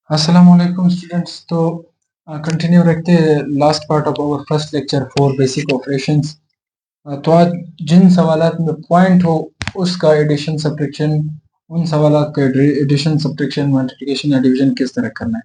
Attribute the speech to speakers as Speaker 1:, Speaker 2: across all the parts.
Speaker 1: अस्सलाम वालेकुम स्टूडेंट्स। तो कंटिन्यू रखते हैं last part of our first lecture for basic operations. तो आज जिन सवालात में पॉइंट हो उसका एडिशन सब्ट्रैक्शन, उन सवालात का एडिशन सब्ट्रैक्शन मल्टीप्लिकेशन या डिवीजन किस तरह करना है।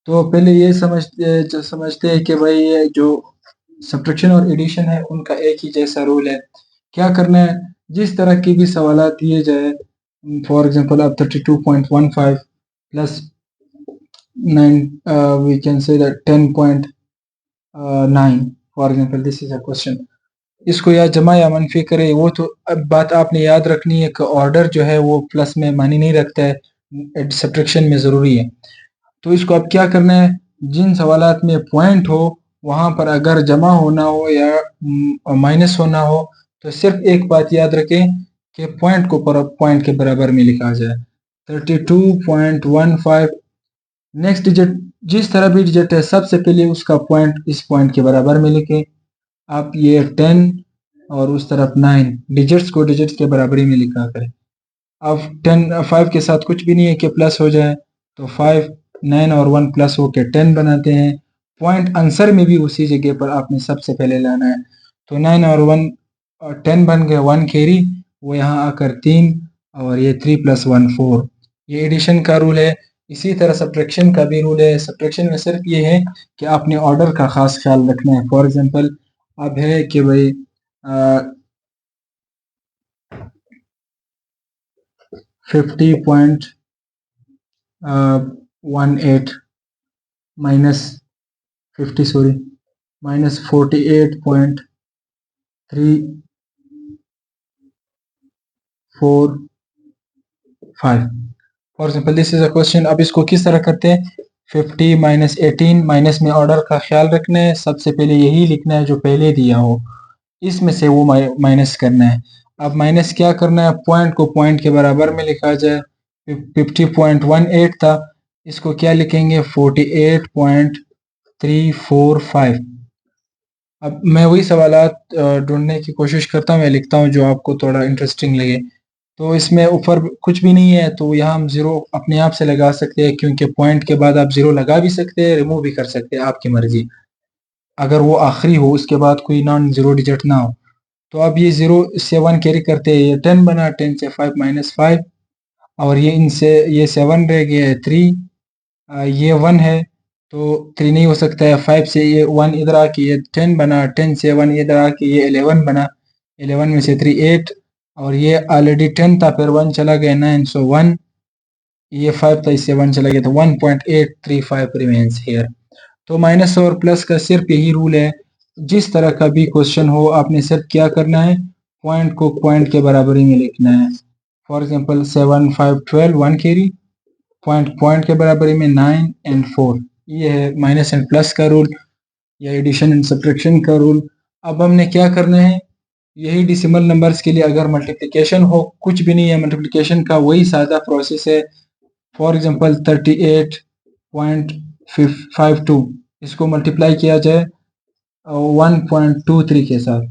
Speaker 1: तो पहले ये समझते हैं कि भाई ये जो सब्ट्रैक्शन और एडिशन है उनका एक ही जैसा रूल है। क्या करना है, जिस तरह की भी सवालात दिए जाए, फॉर एग्जांपल अब 32.15 plus 9, we can say that 10.9 for example this is a question। इसको या जमा या मनफी करे, वो तो अब बात आपने याद रखनी है कि ऑर्डर जो है वो प्लस में मानी नहीं रखता है, सब्ट्रैक्शन में ज़रूरी है। तो इसको अब क्या करना है, जिन सवालात में पॉइंट हो वहाँ पर अगर जमा होना हो या माइनस होना हो तो सिर्फ एक बात याद रखें कि पॉइंट को पॉइंट के बराबर में लिखा जाए। 32.15 नेक्स्ट डिजिट, जिस तरह भी डिजिट है सबसे पहले उसका पॉइंट इस पॉइंट के बराबर में लिखें। आप ये 10 और उस तरफ 9 डिजिट्स को डिजिट्स के बराबरी में लिखा करें। अब 5 के साथ कुछ भी नहीं है कि प्लस हो जाए, तो 5, 9 और 1 प्लस होकर 10 बनाते हैं। पॉइंट आंसर में भी उसी जगह पर आपने सबसे पहले लाना है। तो 9 और 1 10 बन गए, 1 कैरी, वो यहाँ आकर 3 और ये 3 + 1 4। ये एडिशन का रूल है। इसी तरह सब्ट्रैक्शन का भी रूल है। सब्ट्रैक्शन में सिर्फ ये है कि आपने ऑर्डर का खास ख्याल रखना है। फॉर एग्जांपल अब है कि भाई 50.18 minus 50 sorry minus 48.345 for example this is a question. अब इसको किस तरह करते हैं, 50 माइनस 18, माइनस में ऑर्डर का ख्याल रखना है। सबसे पहले यही लिखना है जो पहले दिया हो, इसमें से वो माइनस करना है। अब माइनस क्या करना है, पॉइंट को पॉइंट के बराबर में लिखा जाए। 50.18 था, इसको क्या लिखेंगे, 48.345। अब मैं वही सवालात ढूंढने की कोशिश करता हूँ या लिखता हूँ जो आपको थोड़ा इंटरेस्टिंग लगे। तो इसमें ऊपर कुछ भी नहीं है, तो यहाँ हम ज़ीरो अपने आप से लगा सकते हैं, क्योंकि पॉइंट के बाद आप ज़ीरो लगा भी सकते हैं, रिमूव भी कर सकते हैं, आपकी मर्जी। अगर वो आखिरी हो, उसके बाद कोई नॉन ज़ीरो डिजिट ना हो। तो अब ये 0 से 1 कैरी करते हैं, ये 10 बना, 10 से 5 माइनस 5, और ये इनसे ये 7 रह गया है 3, ये 1 है तो 3 नहीं हो सकता है। 5 से ये 1 इधर आके ये 10 बना, 10 से 1 इधर आके ये 11 बना, 11 में से 3 8, और ये ऑलरेडी 10 था, फिर 1 चला गया 9, सो 1, ये 5 था, इससे 1 चला गया, तो 1.835 रिमेन्स हियर। तो माइनस और प्लस का सिर्फ यही रूल है। जिस तरह का भी क्वेश्चन हो, आपने सिर्फ क्या करना है, पॉइंट को पॉइंट के बराबरी में लिखना है। For example 7 5 12 1 carry, point point के बराबरी में 9 एंड 4। ये है माइनस एंड प्लस का रूल या एडिशन एंड सब्ट्रैक्शन का रूल। अब हमने क्या करना है, यही डेसिमल नंबर्स के लिए अगर मल्टीप्लिकेशन हो, कुछ भी नहीं है, मल्टीप्लिकेशन का वही सादा प्रोसेस है। फॉर एग्जांपल 38.52, इसको मल्टीप्लाई किया जाए 1.23 के साथ।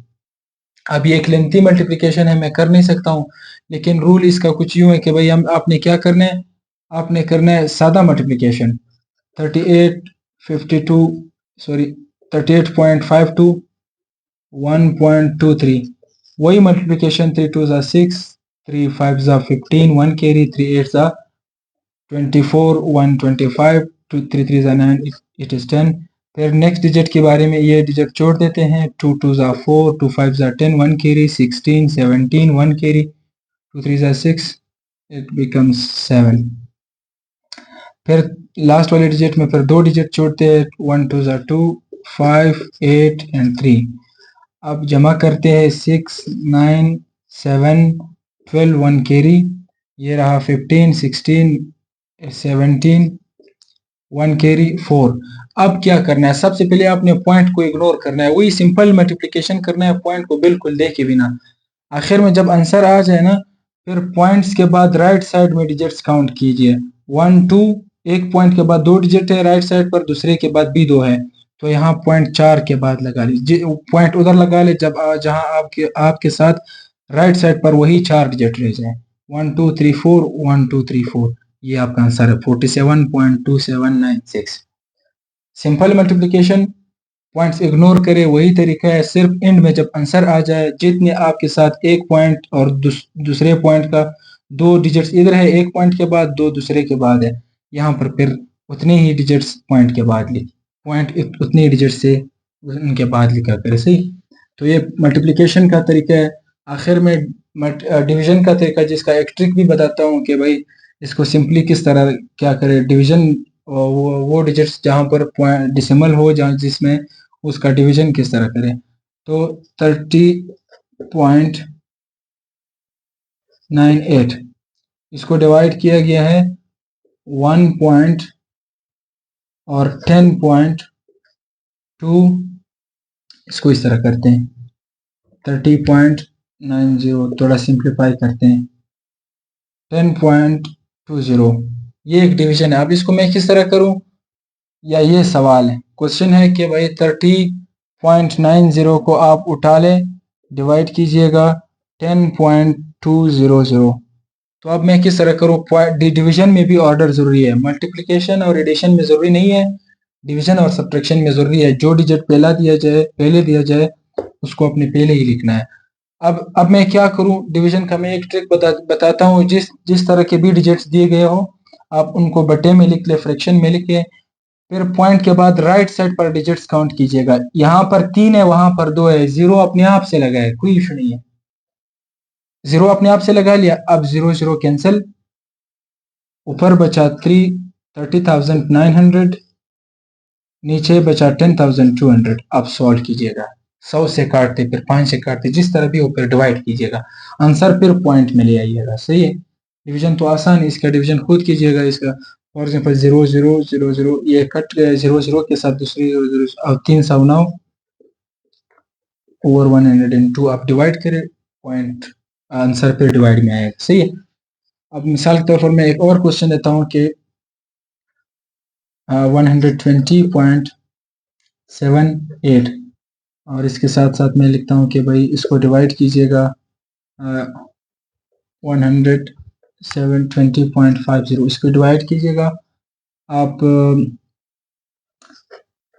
Speaker 1: अब ये एक लेंथी मल्टीप्लिकेशन है, मैं कर नहीं सकता हूँ, लेकिन रूल इसका कुछ यूँ है कि भाई आपने क्या करना है, आपने करना है सादा मल्टीप्लिकेशन। 38.52 1.23, वही मल्टीप्लिकेशन 3 2 6, 3 5 15, 1 कैरी, 3 8 24, 1 25, 2 3 3 9, इट इज 10। फिर नेक्स्ट डिजिट के बारे में, ये डिजिट जोड़ देते हैं, 2 2 4, 2 5 10, 1 कैरी, 16 17, 1 कैरी, 2 3 6, इट बिकम्स 7। फिर लास्ट वाले डिजिट में फिर दो डिजिट जोड़ते हैं, 1 2 2, 5 8 एंड 3। अब जमा करते हैं 6 9 7 12, 1 कैरी, ये रहा 15 16 17, 1 कैरी 4। अब क्या करना है, सबसे पहले आपने पॉइंट को इग्नोर करना है, वही सिंपल मल्टीप्लिकेशन करना है, पॉइंट को बिल्कुल देखे बिना। आखिर में जब आंसर आ जाए ना, फिर पॉइंट्स के बाद राइट साइड में डिजिट्स काउंट कीजिए। 1 2, एक पॉइंट के बाद दो डिजिट है राइट साइड पर, दूसरे के बाद भी 2 है, तो यहाँ पॉइंट 4 के बाद लगा लीजिए, पॉइंट उधर लगा ले जब जहाँ आपके साथ राइट साइड पर वही 4 डिजिट रह जाए, 1 2 3 4, 1 2 3 4। ये आपका आंसर है 47.2796। सिंपल मल्टीप्लिकेशन पॉइंट्स इग्नोर करें, वही तरीका है, सिर्फ एंड में जब आंसर आ जाए जितने आपके साथ एक पॉइंट और दूसरे पॉइंट का दो डिजिट्स इधर है, एक पॉइंट के बाद दो दूसरे के बाद है, यहाँ पर फिर उतने ही डिजिट्स पॉइंट के बाद लिख, पॉइंट उतने ही डिजिट से उनके बाद लिखा करें। सही, तो ये मल्टीप्लिकेशन का तरीका है। आखिर में डिवीजन का तरीका, जिसका एक ट्रिक भी बताता हूँ कि भाई इसको सिंपली किस तरह क्या करें। डिवीजन वो डिजिट्स जहाँ पर पॉइंट डिसिमल हो, जहाँ जिसमें उसका डिवीजन किस तरह करें। तो 30.98 इसको डिवाइड किया गया है 1 पॉइंट और 10.2, इसको इस तरह करते हैं 30.90, थोड़ा सिंप्लीफाई करते हैं 10.20, ये एक डिवीजन है। अब इसको मैं किस तरह करूं, या ये सवाल है, क्वेश्चन है कि भाई 30.90 को आप उठा लें, डिवाइड कीजिएगा 10.200। तो अब मैं किस तरह करूं, डिवीजन में भी ऑर्डर जरूरी है, मल्टीप्लिकेशन और एडिशन में जरूरी नहीं है, डिवीजन और सब्ट्रैक्शन में जरूरी है। जो डिजिट पहले दिया जाए उसको अपने पहले ही लिखना है। अब मैं क्या करूं, डिवीजन का मैं एक ट्रिक बताता हूं। जिस तरह के भी डिजिट्स दिए गए हो आप उनको बटे में लिख ले, फ्रैक्शन में लिख के, फिर पॉइंट के बाद राइट साइड पर डिजिट्स काउंट कीजिएगा। यहाँ पर 3 है, वहां पर 2 है, जीरो अपने आप से लगा है, कोई इशू नहीं है, जीरो अपने आप से लगा लिया। अब 0 0 कैंसिल, ऊपर बचा 30,900, नीचे बचा 10,200। अब सॉल्व कीजिएगा, 100 से काटते फिर 5 से काटते, जिस तरह भी हो फिर डिवाइड कीजिएगा, आंसर फिर पॉइंट में ले आइएगा। सही है, डिवीजन तो आसान है, इसका डिवीजन खुद कीजिएगा। इसका फॉर एग्जाम्पल 0 0 0 0, ये कट गया 0 0 के साथ दूसरी 0 0, अब 309 ओवर 102, आप डिवाइड करें, पॉइंट आंसर फिर डिवाइड में आएगा। सही है। अब मिसाल के तौर पर मैं एक और क्वेश्चन देता हूँ कि 120.78, और इसके साथ साथ मैं लिखता हूँ कि भाई इसको डिवाइड कीजिएगा 120.50, इसको डिवाइड कीजिएगा आप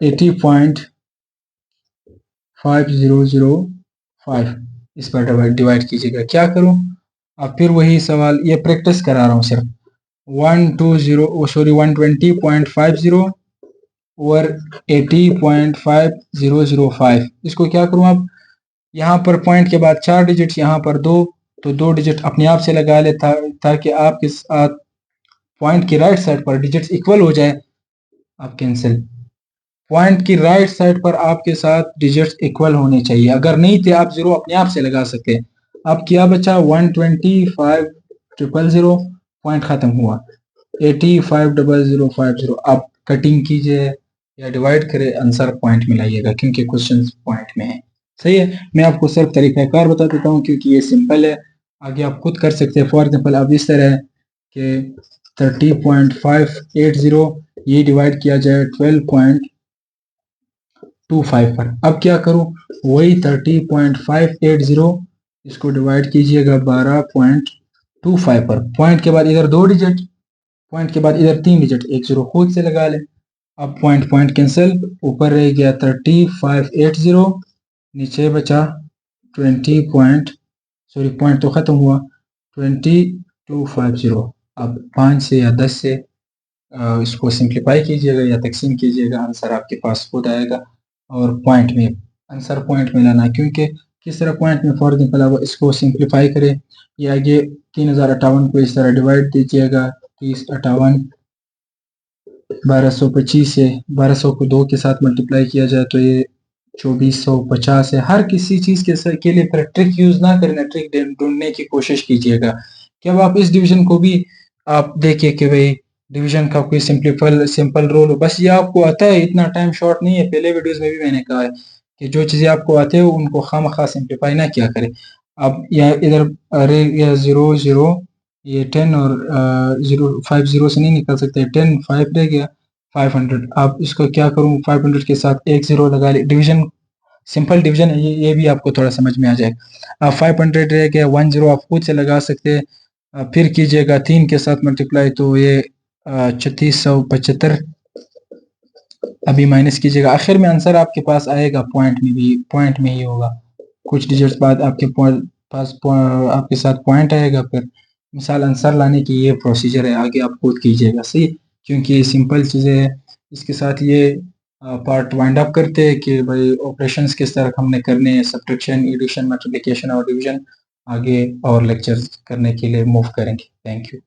Speaker 1: 80.5005, इस पर डिवाइड कीजिएगा। क्या करूँ, अब फिर वही सवाल, ये प्रैक्टिस करा रहा हूँ सिर्फ। 120.50 ओवर 80.5005, इसको क्या करूँ अब, यहाँ पर पॉइंट के बाद 4 डिजिट, यहाँ पर 2, तो 2 डिजिट अपने आप से लगा ले ताकि आपके साथ पॉइंट की राइट साइड पर डिजिट्स इक्वल हो जाए। आप कैंसिल, पॉइंट की राइट साइड पर आपके साथ डिजिट्स इक्वल होने चाहिए, अगर नहीं थे आप जीरो अपने आप से लगा सकते। अब क्या बचा 125,000, पॉइंट खत्म हुआ 85,050। आप कटिंग कीजिए या डिवाइड करें, आंसर पॉइंट में लाइएगा क्योंकि क्वेश्चन पॉइंट में है। सही है, मैं आपको सिर्फ तरीकाकार बता देता हूँ क्योंकि ये सिंपल है, आगे आप खुद कर सकते हैं। फॉर एग्जाम्पल अब इस तरह है कि 30.580 ये डिवाइड किया जाए 12.25 पर। अब क्या करूं, वही 30.580 इसको डिवाइड कीजिएगा 12.25 पर। पॉइंट के बाद इधर 2 डिजिट, पॉइंट के बाद इधर 3 डिजिट, एक जीरो खुद से लगा ले। अब पॉइंट पॉइंट कैंसिल, ऊपर रह गया 3580, नीचे बचा 20 पॉइंट तो खत्म हुआ 2250। अब 5 से या 10 से इसको सिंप्लीफाई कीजिएगा या तकसीम कीजिएगा, आंसर आपके पास खुद आएगा। और पॉइंट में आंसर पॉइंट में लाना, क्योंकि किस तरह पॉइंट में, फॉर एग्जाम्पल आप इसको सिंप्लीफाई करें, ये आगे 3058 को इस तरह डिवाइड दीजिएगा, 3058 1225 है, 1200 को 2 के साथ मल्टीप्लाई किया जाए तो ये 2450 है। हर किसी चीज़ के लिए फिर ट्रिक यूज़ ना करना, ट्रिक ढूंढने की कोशिश कीजिएगा कि अब आप इस डिवीजन को भी आप देखिए कि भाई डिवीजन का कोई सिंपल रोल हो, बस ये आपको आता है, इतना टाइम शॉर्ट नहीं है। पहले वीडियोस में भी मैंने कहा है कि जो चीज़ें आपको आते हैं उनको खामखा सिंप्लीफाई ना किया करें। अब यह इधर रह गया 0 0, ये 10 और 0 से नहीं निकल सकते, 10 5 रह गया 500। आप इसको क्या करूं, 500 के साथ एक जीरो लगा ले, डिवीजन सिंपल डिवीजन है ये भी आपको थोड़ा समझ में आ जाएगा। आप 500 रह गया 1 0 आप खुद से लगा सकते हैं, फिर कीजिएगा 3 के साथ मल्टीप्लाई, तो ये 3675 अभी माइनस कीजिएगा। आखिर में आंसर आपके पास आएगा, पॉइंट में ही होगा। कुछ डिजिट्स बाद आपके आपके साथ पॉइंट आएगा। फिर मिसाल आंसर लाने की ये प्रोसीजर है, आगे आप खुद कीजिएगा सही, क्योंकि ये सिंपल चीज़ें हैं। इसके साथ ये पार्ट वाइंड अप करते हैं कि भाई ऑपरेशंस किस तरह हमने करने हैं, सब्ट्रैक्शन, एडिशन, मल्टीप्लिकेशन और डिवीजन। आगे और लेक्चर्स करने के लिए मूव करेंगे। Thank you.